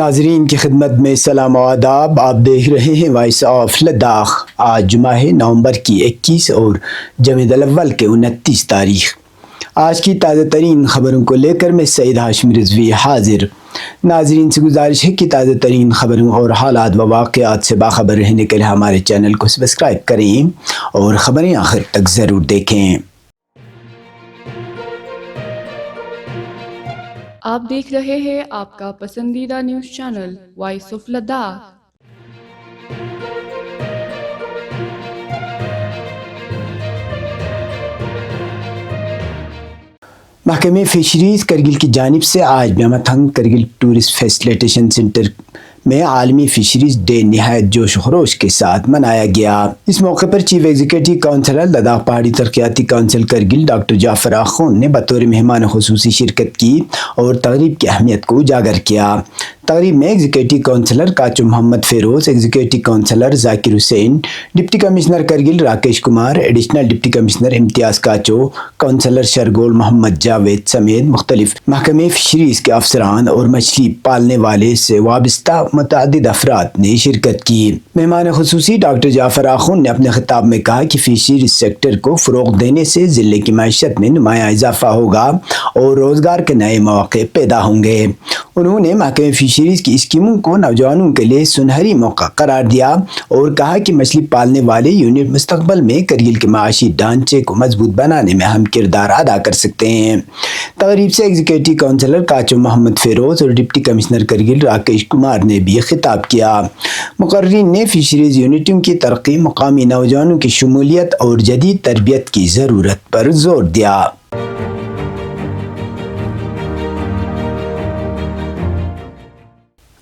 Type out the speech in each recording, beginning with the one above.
ناظرین کی خدمت میں سلام و آداب. آپ دیکھ رہے ہیں وائس آف لداخ. آج جمعہ ہے نومبر کی 21 اور جمادی الاول کے 29 تاریخ. آج کی تازہ ترین خبروں کو لے کر میں سعید ہاشم رضوی حاضر. ناظرین سے گزارش ہے کہ تازہ ترین خبروں اور حالات و واقعات سے باخبر رہنے کے لیے ہمارے چینل کو سبسکرائب کریں اور خبریں آخر تک ضرور دیکھیں. آپ دیکھ رہے ہیں آپ کا پسندیدہ news channel voice of Ladakh. محکمہ فشریز کرگل کی جانب سے آج Baimathang Kargil tourist facilitation centre میں عالمی فشریز ڈے نہایت جوش و خروش کے ساتھ منایا گیا. اس موقع پر چیف ایگزیکٹو کونسلر لداخ پہاڑی ترقیاتی کونسل کرگل ڈاکٹر جعفر آخوند نے بطور مہمان خصوصی شرکت کی اور تقریب کی اہمیت کو اجاگر کیا. تقریب میں executive councillor Kacho Mohammad Feroz, executive councillor Zakir Hussain, deputy commissioner Kargil Rakesh Kumar, additional deputy commissioner Imtiaz Kacho, counsellor شرگول محمد جاوید سمیت مختلف محکمہ فشریز کے افسران اور مچھلی پالنے والے سے وابستہ متعدد افراد نے شرکت کی. مہمان خصوصی ڈاکٹر جعفر آخوند نے اپنے خطاب میں کہا کہ فشریز سیکٹر کو فروغ دینے سے ضلع کی معیشت میں نمایاں اضافہ ہوگا اور روزگار کے نئے مواقع پیدا ہوں گے. انہوں نے محکمہ فشریز کی اسکیموں کو نوجوانوں کے لیے سنہری موقع قرار دیا اور کہا کہ مچھلی پالنے والے یونٹ مستقبل میں کرگل کے معاشی ڈھانچے کو مضبوط بنانے میں اہم کردار ادا کر سکتے ہیں. تقریب سے ایگزیکٹو کونسلر کاچو محمد فیروز اور ڈپٹی کمشنر کرگل راکیش کمار نے بھی خطاب کیا. مقررین نے فشریز یونٹوں کی ترقی، مقامی نوجوانوں کی شمولیت اور جدید تربیت کی ضرورت پر زور دیا.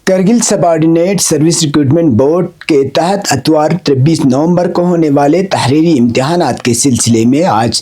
کرگل سب آرڈینیٹ سروس ریکروٹمنٹ بورڈ کے تحت اتوار 23 نومبر کو ہونے والے تحریری امتحانات کے سلسلے میں آج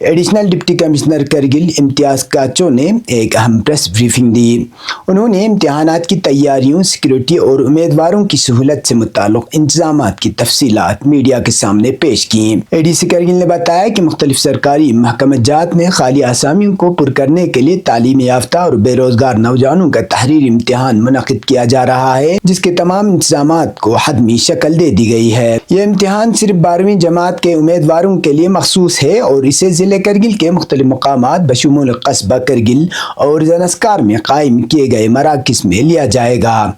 ایڈیشنل ڈپٹی کمشنر کرگل امتیاز کاچو نے ایک اہم پریس بریفنگ دی. انہوں نے امتحانات کی تیاریوں، سیکیورٹی اور امیدواروں کی سہولت سے متعلق انتظامات کی تفصیلات میڈیا کے سامنے پیش کیں. اے ڈی سی کرگل نے بتایا کہ مختلف سرکاری محکمہ جات میں خالی آسامیوں کو پر کرنے کے لیے تعلیم یافتہ اور بے روزگار نوجوانوں کا تحریری امتحان منعقد کیا جا رہا ہے، جس کے تمام انتظامات کو حتمی شکل دے دی گئی ہے. یہ امتحان صرف 12ویں جماعت کے امیدواروں کے لیے مخصوص ہے اور اسے ضلع کرگل کے مختلف مقامات بشمول قصبہ کرگل اور زنسکار میں قائم کیے گئے مراکز میں لیا جائے گا.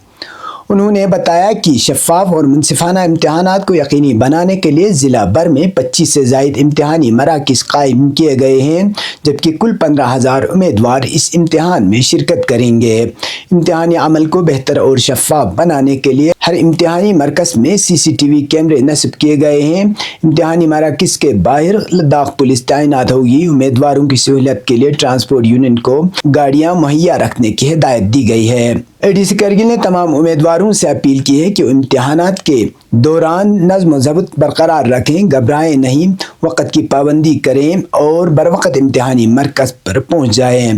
انہوں نے بتایا کہ شفاف اور منصفانہ امتحانات کو یقینی بنانے کے لیے ضلع بھر میں 25 سے زائد امتحانی مراکز قائم کیے گئے ہیں، جبکہ کل 15,000 امیدوار اس امتحان میں شرکت کریں گے. امتحانی عمل کو بہتر اور شفاف بنانے کے لیے ہر امتحانی مرکز میں CCTV کیمرے نصب کیے گئے ہیں. امتحانی مراکز کے باہر لداخ پولیس تعینات ہوگی. امیدواروں کی سہولت کے لیے ٹرانسپورٹ یونٹ کو گاڑیاں مہیا رکھنے کی ہدایت دی گئی ہے. اے ڈی سی کرگل نے تمام امیدواروں سے اپیل کی ہے کہ وہ امتحانات کے دوران نظم و ضبط برقرار رکھیں، گھبرائیں نہیں، وقت کی پابندی کریں اور بروقت امتحانی مرکز پر پہنچ جائیں.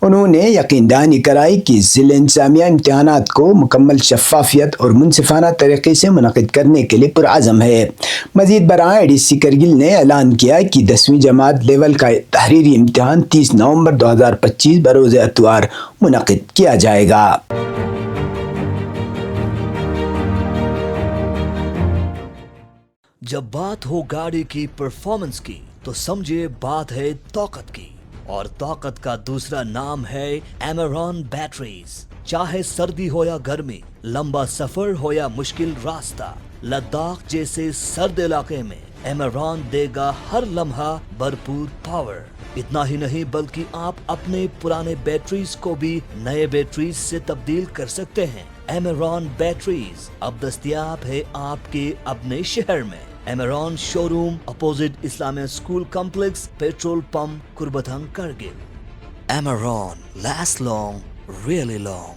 انہوں نے یقین دہانی کرائی کہ ضلع انتظامیہ امتحانات کو مکمل شفافیت اور منصفانہ طریقے سے منعقد کرنے کے لیے پرعزم ہے. مزید برآں اے ڈی سی کرگل نے اعلان کیا کہ 10ویں جماعت لیول کا تحریری امتحان 30 نومبر 2025 بروز اتوار منعقد کیا جائے گا. جب بات ہو گاڑی کی پرفارمنس کی تو سمجھے بات ہے طاقت کی، اور طاقت کا دوسرا نام ہے ایمران بیٹریز. چاہے سردی ہو یا گرمی، لمبا سفر ہو یا مشکل راستہ، لداخ جیسے سرد علاقے میں ایمران دے گا ہر لمحہ بھرپور پاور. اتنا ہی نہیں بلکہ آپ اپنے پرانے بیٹریز کو بھی نئے بیٹریز سے تبدیل کر سکتے ہیں. ایمران بیٹریز اب دستیاب ہے آپ کے اپنے شہر میں. Imran showroom opposite Islamia school complex, petrol pump, Kurbathang, Kargil. Imran last long, really long.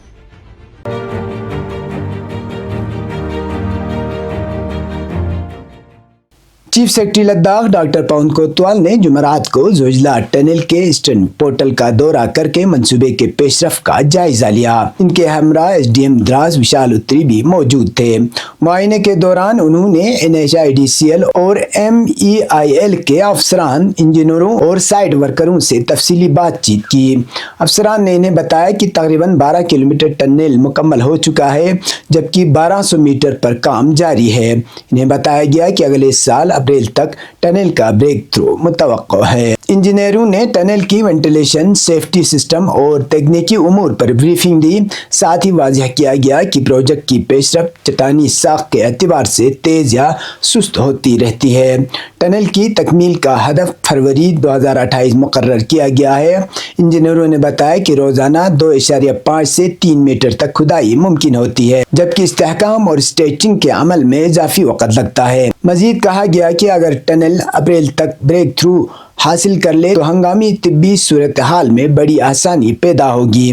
Chief secretary Ladakh doctor Pawan Kotwal نے جمعرات کو زوجلا ٹنل کے ایسٹرن پورٹل کا دورہ کر کے منصوبے کے پیش رفت کا جائزہ لیا۔ ان کے ہمراہ ایس ڈی ایم دراز وشال اتری بھی موجود تھے۔ معائنے کے دوران انہوں نے NHIDCL اور MEIL کے افسران، انجینئروں اور سائٹ ورکروں سے تفصیلی بات چیت کی۔ افسران نے انہیں بتایا کہ تقریباً 12 کلومیٹر ٹنل مکمل ہو چکا ہے، جبکہ 1200 میٹر پر کام جاری ہے۔ انہیں بتایا گیا کہ اگلے سال اپریل تک ٹنل کا بریک تھرو متوقع ہے۔ انجینئروں نے ٹنل کی وینٹیلیشن، سیفٹی سسٹم اور تکنیکی امور پر بریفنگ دی۔ ساتھ ہی واضح کیا گیا کہ پروجیکٹ کی پیش رفت چٹانی ساخت کے اعتبار سے تیز یا سست ہوتی رہتی ہے۔ ٹنل کی تکمیل کا ہدف فروری 2028 مقرر کیا گیا ہے۔ انجینئروں نے بتایا کہ روزانہ 2.5 سے 3 میٹر تک کھدائی ممکن ہوتی ہے، جبکہ استحکام اور اسٹیچنگ کے عمل میں اضافی وقت لگتا ہے۔ مزید کہا گیا کہ اگر ٹنل اپریل تک بریک تھرو حاصل کر لے تو ہنگامی طبی صورتحال میں بڑی آسانی پیدا ہوگی۔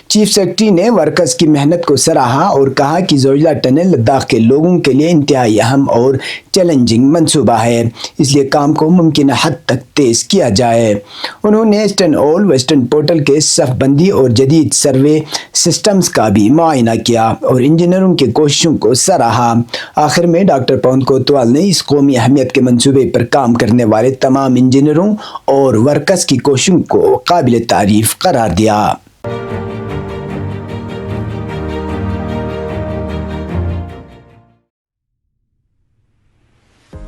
چیف سیکرٹری نے ورکرز کی محنت کو سراہا اور کہا کہ زوجلا ٹنل لداخ کے لوگوں کے لیے انتہائی اہم اور چیلنجنگ منصوبہ ہے، اس لیے کام کو ممکنہ حد تک تیز کیا جائے۔ انہوں نے ایسٹرن اور ویسٹرن پورٹل کے صف بندی اور جدید سروے سسٹمز کا بھی معائنہ کیا اور انجینئروں کی کوششوں کو سراہا۔ آخر میں ڈاکٹر پون کوتوال نے اس قومی اہمیت کے منصوبے پر کام کرنے والے تمام انجینئروں اور ورکرز کی کوششوں کو قابل تعریف قرار دیا۔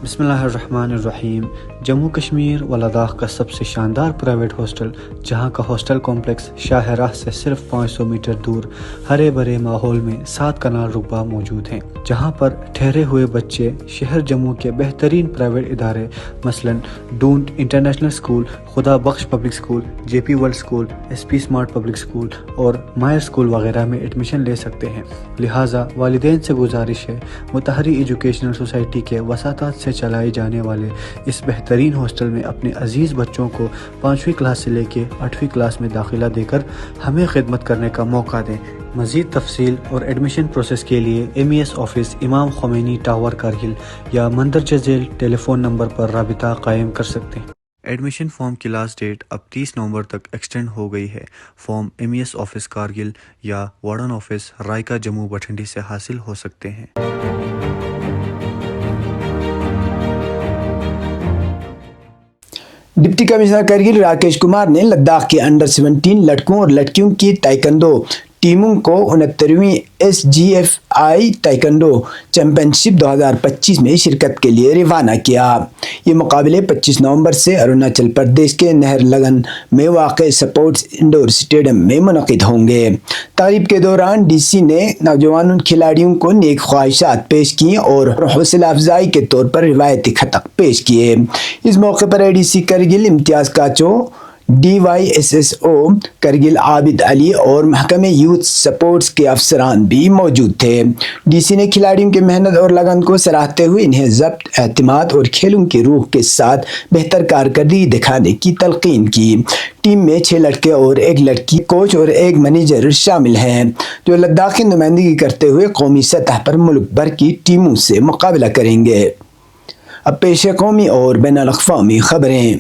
بسم اللہ الرحمن الرحیم۔ جموں کشمیر و لداخ کا سب سے شاندار پرائیویٹ ہاسٹل، جہاں کا ہاسٹل کمپلیکس شاہراہ سے صرف 500 میٹر دور ہرے بھرے ماحول میں 7 کنال رقبہ موجود ہیں، جہاں پر ٹھہرے ہوئے بچے شہر جموں کے بہترین پرائیویٹ ادارے مثلاً don't international school, Khuda Bakhsh public school, JP world school, SP smart public school اور مائر اسکول وغیرہ میں ایڈمیشن لے سکتے ہیں۔ لہٰذا والدین سے گزارش ہے متحری ایجوکیشنل سوسائٹی کے وساطات سے چلائے جانے والے اس بہترین ہاسٹل میں اپنے عزیز بچوں کو 5ویں کلاس سے لے کے 8ویں کلاس میں داخلہ دے کر ہمیں خدمت کرنے کا موقع دیں۔ مزید تفصیل اور ایڈمیشن پروسیس کے لیے MES آفس امام خمینی ٹاور کارگل یا مندرجہ ذیل ٹیلی فون نمبر پر رابطہ قائم کر سکتے ہیں۔ ایڈمیشن فارم کی لاسٹ ڈیٹ اب 30 نومبر تک ایکسٹینڈ ہو گئی ہے۔ فارم MES آفس کارگل یا وارڈن آفس رائکا جموں بٹھنڈی سے حاصل ہو سکتے ہیں۔ ڈپٹی کمشنر کرگل راکیش کمار نے لداخ کے انڈر 17 لڑکوں اور لڑکیوں کی تائیکانڈو ٹیموں کو 69ویں SGFI تائیکانڈو چیمپئن شپ 2025 میں شرکت کے لیے روانہ کیا۔ یہ مقابلے 25 نومبر سے اروناچل پردیش کے نہر لگن میں واقع سپورٹس انڈور اسٹیڈیم میں منعقد ہوں گے۔ تقریب کے دوران DC نے نوجوان کھلاڑیوں کو نیک خواہشات پیش کی اور حوصلہ افزائی کے طور پر روایتی خطق پیش کیے۔ اس موقع پر ADC کرگل امتیاز کاچو، DYSSO کرگل عابد علی اور محکمہ یوتھ سپورٹس کے افسران بھی موجود تھے۔ DC نے کھلاڑیوں کی محنت اور لگن کو سراہتے ہوئے انہیں ضبط، اعتماد اور کھیلوں کی روح کے ساتھ بہتر کارکردگی دکھانے کی تلقین کی۔ ٹیم میں 6 لڑکے اور 1 لڑکی، کوچ اور 1 مینیجر شامل ہیں، جو لداخ کی نمائندگی کرتے ہوئے قومی سطح پر ملک بھر کی ٹیموں سے مقابلہ کریں گے۔ اب پیش ہے قومی اور بین الاقوامی خبریں۔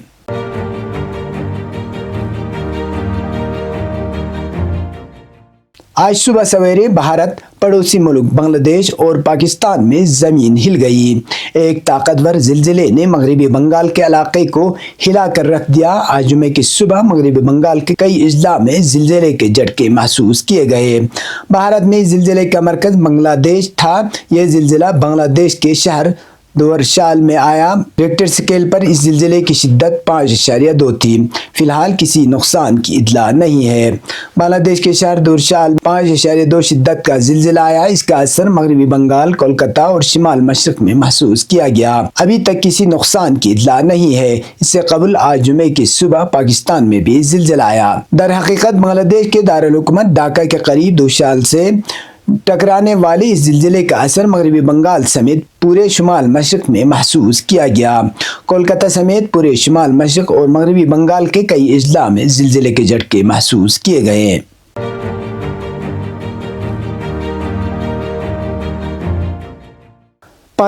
آج صبح سویرے بھارت، پڑوسی ملک بنگلہ دیش اور پاکستان میں زمین ہل گئی۔ ایک طاقتور زلزلے نے مغربی بنگال کے علاقے کو ہلا کر رکھ دیا۔ آج جمعے کی صبح مغربی بنگال کے کئی اضلاع میں زلزلے کے جھٹکے محسوس کیے گئے۔ بھارت میں اس زلزلے کا مرکز بنگلہ دیش تھا۔ یہ زلزلہ بنگلہ دیش کے شہر دورشال میں آیا۔ ریکٹر سکیل پر اس زلزلے کی شدت 5.2 تھی۔ فی الحال کسی نقصان کی اطلاع نہیں ہے۔ بنگلہ دیش کے شہر دورشال 5.2 شدت کا زلزلہ آیا۔ اس کا اثر مغربی بنگال، کولکتہ اور شمال مشرق میں محسوس کیا گیا۔ ابھی تک کسی نقصان کی اطلاع نہیں ہے۔ اس سے قبل آج جمعے کی صبح پاکستان میں بھی زلزلہ آیا۔ در حقیقت بنگلہ دیش کے دارالحکومت ڈھاکہ کے قریب دورشال سے ٹکرانے والے اس زلزلے کا اثر مغربی بنگال سمیت پورے شمال مشرق میں محسوس کیا گیا۔ کولکتہ سمیت پورے شمال مشرق اور مغربی بنگال کے کئی اضلاع میں زلزلے کے جھٹکے محسوس کیے گئے۔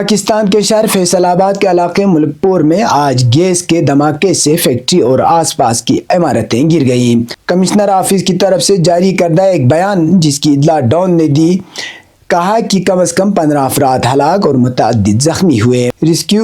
پاکستان کے شہر فیصل آباد کے علاقے ملک پور میں آج گیس کے دھماکے سے فیکٹری اور آس پاس کی عمارتیں گر گئیں۔ کمشنر آفس کی طرف سے جاری کردہ ایک بیان جس کی اطلاع ڈان نے دی، کہا کہ کم از کم 15 افراد ہلاک اور متعدد زخمی ہوئے۔ ریسکیو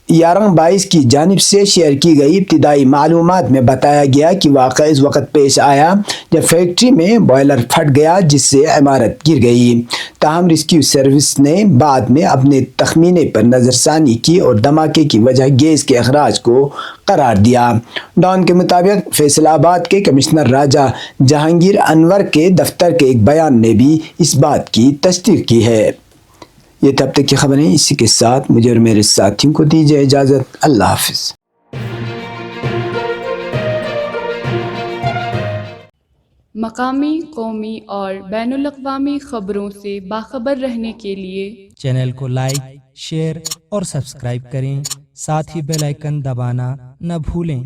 1122 کی جانب سے شیئر کی گئی ابتدائی معلومات میں بتایا گیا کہ واقعہ اس وقت پیش آیا جب فیکٹری میں بوائلر پھٹ گیا جس سے عمارت گر گئی۔ تاہم ریسکیو سروس نے بعد میں اپنے تخمینے پر نظر ثانی کی اور دھماکے کی وجہ گیس کے اخراج کو قرار دیا۔ ڈان کے مطابق فیصل آباد کے کمشنر راجہ جہانگیر انور کے دفتر کے ایک بیان نے بھی اس بات کی تصدیق کی ہے۔ یہ تب تک کی خبریں، اسی کے ساتھ مجھے اور میرے ساتھیوں کو دیجیے اجازت۔ اللہ حافظ۔ مقامی، قومی اور بین الاقوامی خبروں سے باخبر رہنے کے لیے چینل کو لائک، شیئر اور سبسکرائب کریں، ساتھ ہی بیل آئیکن دبانا نہ بھولیں۔